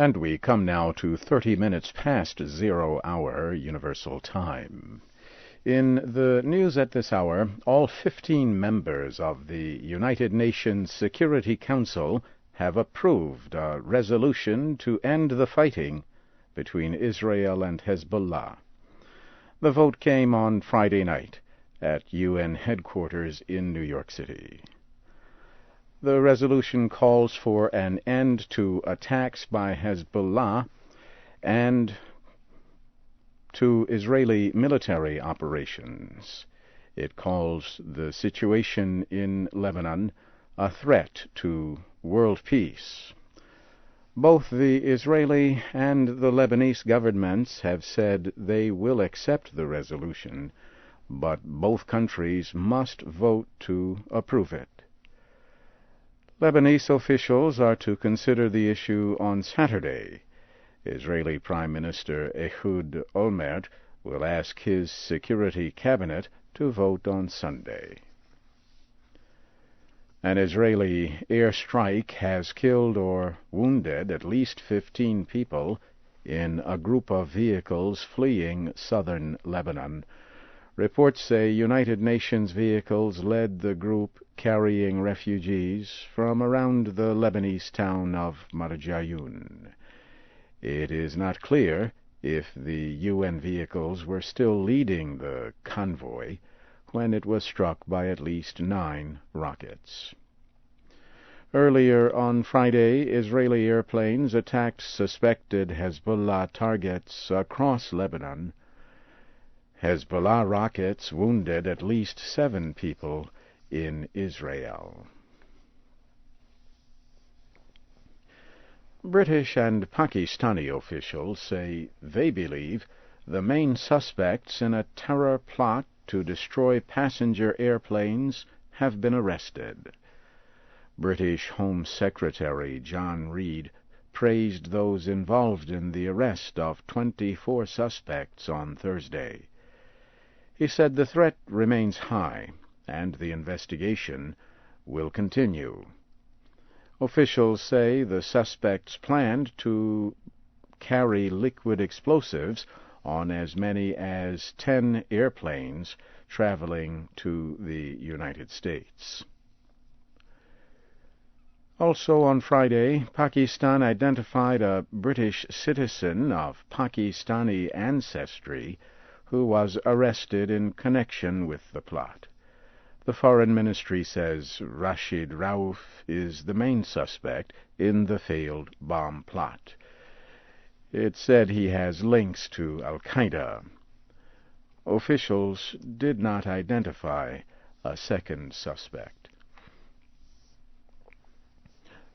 And we come now to 30 minutes past 0 hour Universal Time. In the news at this hour, all 15 members of the United Nations Security Council have approved a resolution to end the fighting between Israel and Hezbollah. The vote came on Friday night at UN headquarters in New York City. The resolution calls for an end to attacks by Hezbollah and to Israeli military operations. It calls the situation in Lebanon a threat to world peace. Both the Israeli and the Lebanese governments have said they will accept the resolution, but both countries must vote to approve it. Lebanese officials are to consider the issue on Saturday. Israeli Prime Minister Ehud Olmert will ask his security cabinet to vote on Sunday. An Israeli airstrike has killed or wounded at least 15 people in a group of vehicles fleeing southern Lebanon. Reports say United Nations vehicles led the group carrying refugees from around the Lebanese town of Marjayun. It is not clear if the UN vehicles were still leading the convoy when it was struck by at least 9 rockets. Earlier on Friday, Israeli airplanes attacked suspected Hezbollah targets across Lebanon. Hezbollah rockets wounded at least 7 people in Israel. British and Pakistani officials say they believe the main suspects in a terror plot to destroy passenger airplanes have been arrested. British Home Secretary John Reid praised those involved in the arrest of 24 suspects on Thursday. He said the threat remains high, and the investigation will continue. Officials say the suspects planned to carry liquid explosives on as many as 10 airplanes traveling to the United States. Also on Friday, Pakistan identified a British citizen of Pakistani ancestry who was arrested in connection with the plot. The Foreign Ministry says Rashid Rauf is the main suspect in the failed bomb plot. It said he has links to Al-Qaeda. Officials did not identify a second suspect.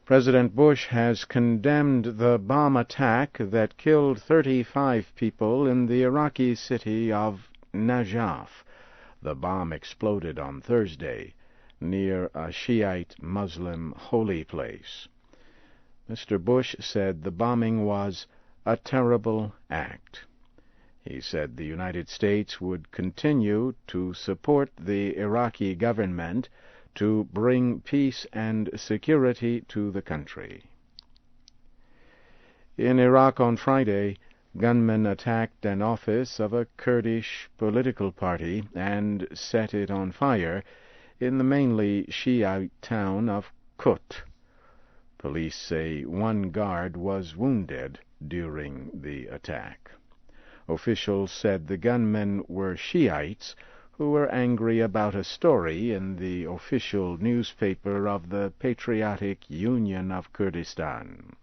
President Bush has condemned the bomb attack that killed 35 people in the Iraqi city of Najaf. The bomb exploded on Thursday near a Shiite Muslim holy place. Mr. Bush said the bombing was a terrible act. He said the United States would continue to support the Iraqi government to bring peace and security to the country. In Iraq on Friday, gunmen attacked an office of a Kurdish political party and set it on fire in the mainly Shiite town of Kut. Police say 1 guard was wounded during the attack. Officials said the gunmen were Shiites who were angry about a story in the official newspaper of the Patriotic Union of Kurdistan.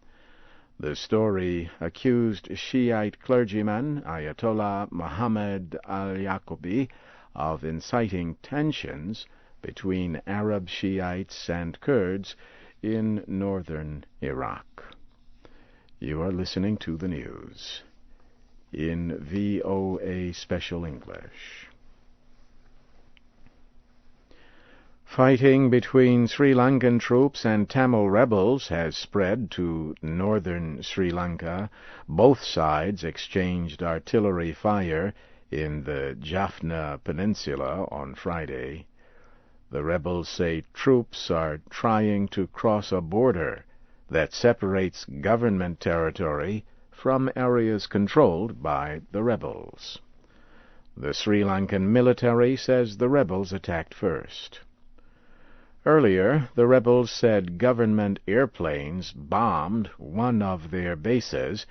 The story accused Shiite clergyman Ayatollah Muhammad al-Yaqubi of inciting tensions between Arab Shiites and Kurds in northern Iraq. You are listening to the news in VOA Special English. Fighting between Sri Lankan troops and Tamil rebels has spread to northern Sri Lanka. Both sides exchanged artillery fire in the Jaffna Peninsula on Friday. The rebels say troops are trying to cross a border that separates government territory from areas controlled by the rebels. The Sri Lankan military says the rebels attacked first. Earlier, the rebels said government airplanes bombed one of their bases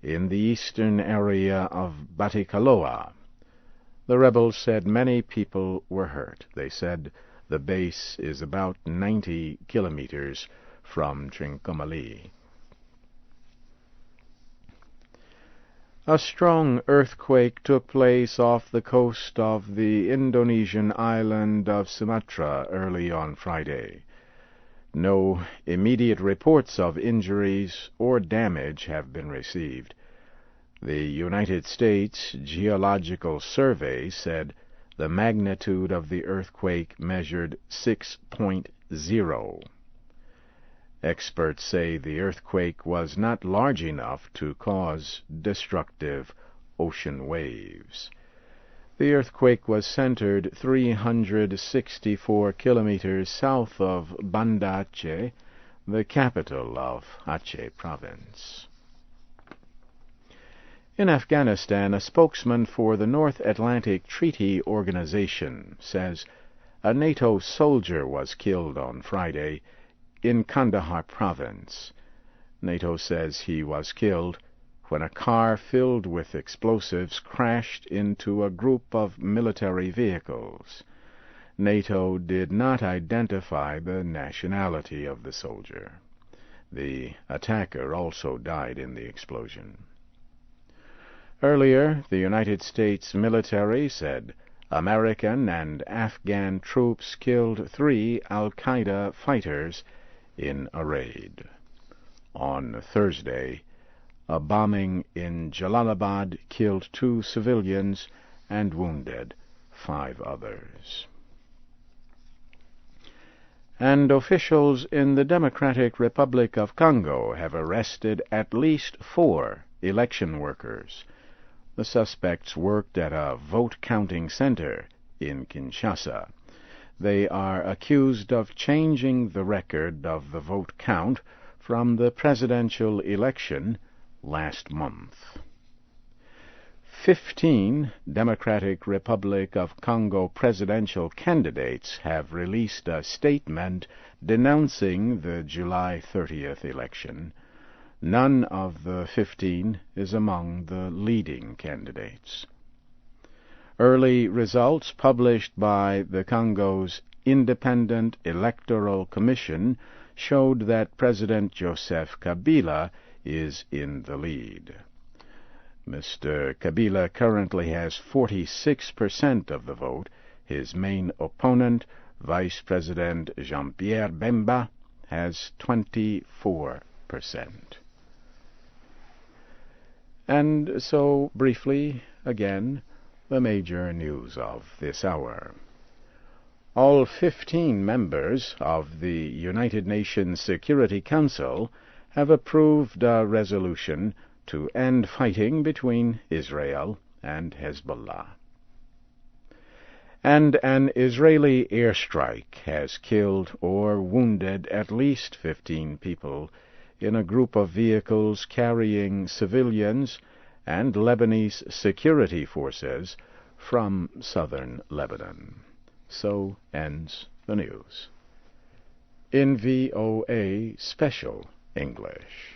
in the eastern area of Batticaloa. The rebels said many people were hurt. They said the base is about 90 kilometers from Trincomalee. A strong earthquake took place off the coast of the Indonesian island of Sumatra early on Friday. No immediate reports of injuries or damage have been received. The United States Geological Survey said the magnitude of the earthquake measured 6.0. Experts say the earthquake was not large enough to cause destructive ocean waves. The earthquake was centered 364 kilometers south of Banda Aceh, the capital of Aceh province. In Afghanistan, a spokesman for the North Atlantic Treaty Organization says a NATO soldier was killed on Friday in Kandahar province. NATO says he was killed when a car filled with explosives crashed into a group of military vehicles. NATO did not identify the nationality of the soldier. The attacker also died in the explosion. Earlier, the United States military said American and Afghan troops killed 3 al-Qaeda fighters in a raid. On Thursday, a bombing in Jalalabad killed 2 civilians and wounded 5 others. And officials in the Democratic Republic of Congo have arrested at least 4 election workers. The suspects worked at a vote-counting center in Kinshasa. They are accused of changing the record of the vote count from the presidential election last month. 15 Democratic Republic of Congo presidential candidates have released a statement denouncing the July 30th election. None of the 15 is among the leading candidates. Early results published by the Congo's Independent Electoral Commission showed that President Joseph Kabila is in the lead. Mr. Kabila currently has 46% of the vote. His main opponent, Vice President Jean-Pierre Bemba, has 24%. And so, briefly, again, the major news of this hour. All 15 members of the United Nations Security Council have approved a resolution to end fighting between Israel and Hezbollah. And an Israeli airstrike has killed or wounded at least 15 people in a group of vehicles carrying civilians and Lebanese security forces from southern Lebanon. So ends the news. In VOA Special English.